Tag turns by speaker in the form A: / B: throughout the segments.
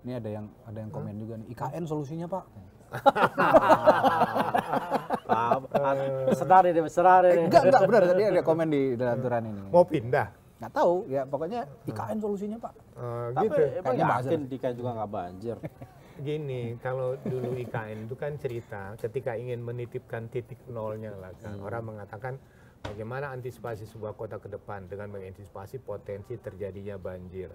A: Ini ada yang komen juga nih. IKN solusinya Pak.
B: Besar ini, besar ini.
A: Enggak benar. Tadi ada komen di aturan ini.
C: Mau pindah?
A: Nggak tahu ya, pokoknya IKN solusinya Pak.
B: Tapi
C: Gitu.
B: emang
A: Kayaknya
B: yakin DKI juga nggak banjir.
C: Gini, kalau dulu IKN itu kan cerita ketika ingin menitipkan titik nolnya lah kan. Orang mengatakan bagaimana antisipasi sebuah kota ke depan dengan mengantisipasi potensi terjadinya banjir.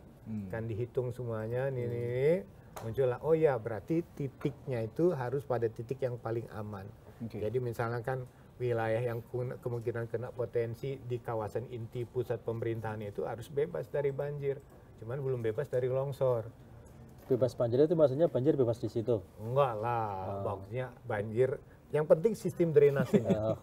C: Kan dihitung semuanya, nih muncullah, oh ya berarti titiknya itu harus pada titik yang paling aman. Jadi misalnya kan wilayah yang kemungkinan kena potensi di kawasan inti pusat pemerintahan itu harus bebas dari banjir. Cuman belum bebas dari longsor.
B: Bebas banjir itu maksudnya banjir bebas di situ?
C: Enggak lah, maksudnya banjir. Yang penting sistem drainasenya.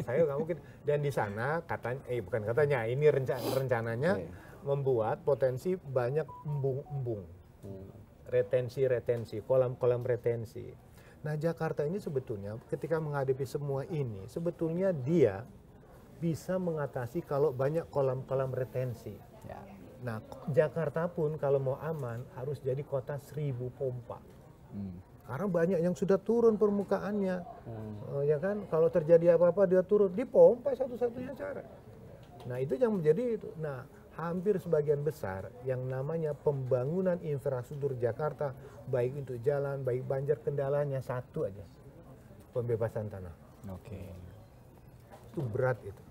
C: Saya nggak mungkin. Dan di sana katanya, bukan katanya, ini rencananya membuat potensi banyak embung-embung, retensi, kolam-kolam retensi. Nah Jakarta ini sebetulnya ketika menghadapi semua ini, sebetulnya dia bisa mengatasi kalau banyak kolam-kolam retensi.
A: Ya.
C: Nah, Jakarta pun kalau mau aman harus jadi kota 1000 pompa. Karena banyak yang sudah turun permukaannya. Ya kan, kalau terjadi apa-apa dia turun, dipompa satu-satunya cara. Nah, itu yang menjadi itu. Nah, hampir sebagian besar yang namanya pembangunan infrastruktur Jakarta, baik itu jalan, baik banjir, kendalanya satu aja. Pembebasan tanah.
A: Oke.
C: Itu berat itu.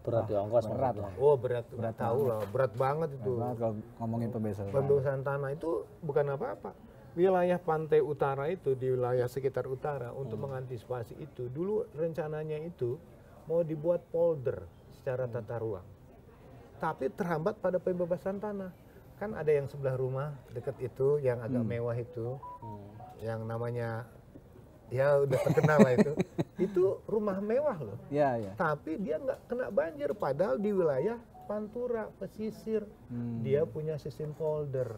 B: Berat ya, ongkos
A: Berat lah.
C: Oh berat tahu lah, berat banget itu.
A: Berat kalau ngomongin pembebasan.
C: Pembebasan tanah itu bukan apa-apa. Wilayah pantai utara itu di wilayah sekitar utara untuk mengantisipasi itu dulu rencananya itu mau dibuat polder secara tata ruang. Tapi terhambat pada pembebasan tanah. Kan ada yang sebelah rumah dekat itu yang agak mewah itu, yang namanya ya udah terkenal lah itu. Itu rumah mewah loh.
A: Ya, ya.
C: Tapi dia nggak kena banjir padahal di wilayah Pantura, pesisir. Dia punya sistem polder.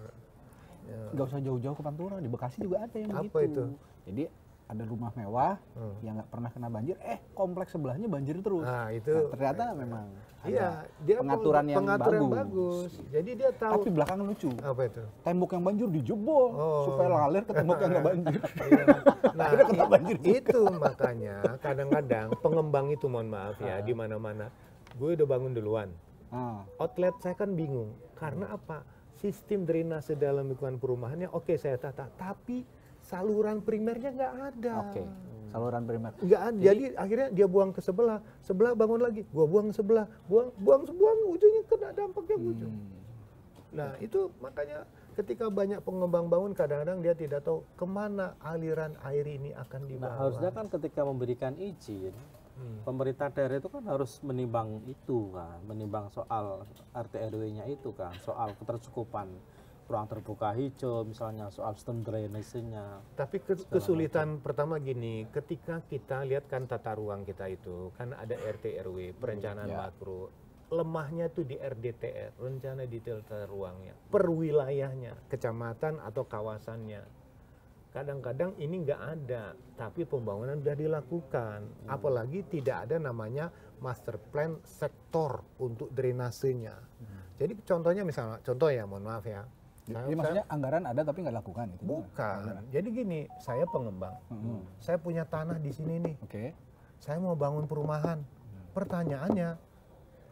A: Nggak usah jauh-jauh ke Pantura, di Bekasi juga ada yang
C: Apa
A: begitu.
C: itu?
A: Jadi ada rumah mewah yang nggak pernah kena banjir, kompleks sebelahnya banjir terus.
C: Nah, itu
A: ternyata memang
C: iya,
A: ada
C: dia
A: pengaturan yang
C: yang
A: bagus.
C: bagus. Jadi dia tahu.
A: Tapi belakangan lucu.
C: Apa itu?
A: Tembok yang banjir dijebol supaya lalir ke tembok yang nggak banjir.
C: Nah,
A: Akhirnya kena banjir juga.
C: itu makanya kadang-kadang pengembang itu mohon maaf ya di mana-mana. Gue udah bangun duluan. Outlet saya kan bingung karena apa? Sistem drainase dalam lingkungan perumahannya oke saya tata, tapi saluran primernya nggak ada.
A: Oke, saluran primer.
C: Nggak ada. Jadi akhirnya dia buang ke sebelah bangun lagi, gua buang ke sebelah, buang ujungnya kena dampaknya ujung. Nah itu makanya ketika banyak pengembang bangun kadang-kadang dia tidak tahu kemana aliran air ini akan dibawa.
B: Nah harusnya kan ketika memberikan izin, pemerintah daerah itu kan harus menimbang itu kan, menimbang soal RT RW-nya itu kan, soal ketercukupan ruang terbuka hijau, misalnya soal sistem drainasenya.
C: Tapi kesulitan pertama gini, ketika kita lihat kan tata ruang kita itu, kan ada RT RW, perencanaan makro. Lemahnya itu di RDTR, rencana detail tata ruangnya, per wilayahnya, kecamatan atau kawasannya. Kadang-kadang ini nggak ada, tapi pembangunan sudah dilakukan. Apalagi tidak ada namanya master plan sektor untuk drainasenya. Jadi contohnya misalnya, contoh ya mohon maaf ya.
A: Jadi maksudnya anggaran ada tapi nggak lakukan itu?
C: Bukan. Jadi gini, saya pengembang. Saya punya tanah di sini nih.
A: Oke.
C: Saya mau bangun perumahan. Pertanyaannya,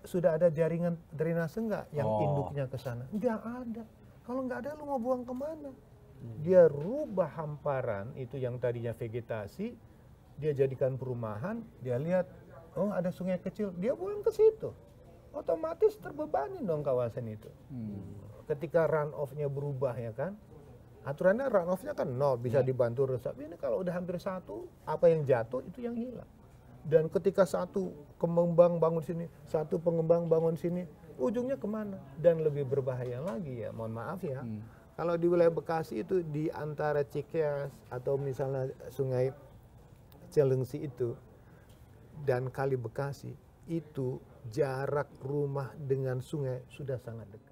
C: sudah ada jaringan drainase nggak yang induknya ke sana? Nggak ada. Kalau nggak ada, lu mau buang kemana? Dia rubah hamparan itu yang tadinya vegetasi, dia jadikan perumahan. Dia lihat, oh ada sungai kecil, dia buang ke situ. Otomatis terbebani dong kawasan itu. Ketika run off-nya berubah ya kan, aturannya run off-nya kan nol, bisa dibantu resapi. Ini kalau udah hampir satu, apa yang jatuh itu yang hilang. Dan ketika satu pengembang bangun sini, satu pengembang bangun sini, ujungnya kemana? Dan lebih berbahaya lagi ya, mohon maaf ya. Kalau di wilayah Bekasi itu di antara Cikeas atau misalnya Sungai Cilengsi itu dan Kali Bekasi itu jarak rumah dengan sungai sudah sangat dekat.